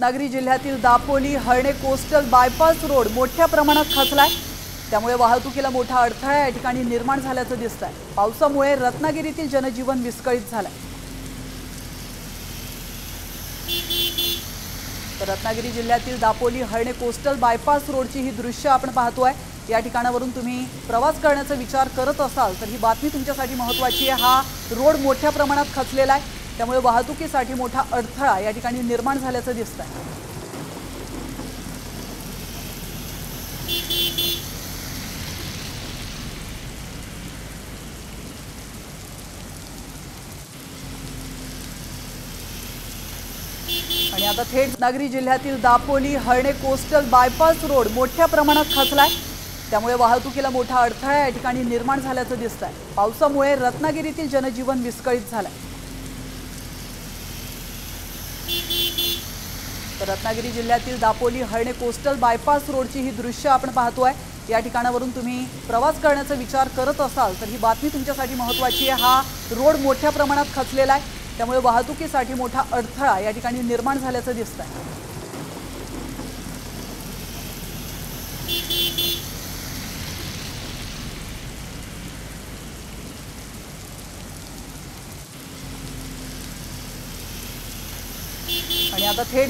रत्नागिरी जिल्ह्यातील Dapoli हळणे coastal bypass road मोठ्या प्रमाणात खचलाय। त्यामुळे वाहतुकीला मोठा अडथळा या ठिकाणी निर्माण झाल्याचं दिसतंय। पावसामुळे रत्नागिरीतील जनजीवन विस्कळीत झालंय। रत्नागिरी जिल्ह्यातील दापोली हळणे कोस्टल बायपास रोडची ही दृश्य आपण पाहतोय। या ठिकाणावरून तुम्ही प्रवास करण्याचा विचार करत असाल तर ही बातमी तुमच्यासाठी महत्त्वाची आहे। हा रोड मोठ्या प्रमाणात खचलेला आहे, त्यामुळे वाहतुकीसाठी मोठा अडथळा या ठिकाणी निर्माण झाल्याचं दिसतंय। आणि आता थेट रत्नागिरी जिल्ह्यातील दापोली हळणे कोस्टल बायपास रोड मोठ्या प्रमाणात खचलाय। त्यामुळे वाहतुकीला मोठा अडथळा या ठिकाणी निर्माण झाल्याचं दिसतंय। पावसामुळे रत्नागिरीतील जनजीवन विस्कळीत झालंय। रत्नागिरी जिल्ह्यातील दापोली हळणे कोस्टल बायपास रोडची ही दृश्य आपण पाहतोय। या ठिकाणावरून तुम्ही प्रवास करण्याचा विचार करत असाल तर ही बातमी तुमच्यासाठी महत्त्वाची आहे। हा रोड मोठ्या प्रमाणात खचलेला आहे, त्यामुळे वाहतुकीसाठी मोठा अडथळा या ठिकाणी निर्माण झाल्याचं दिसतंय। आणि आता थेट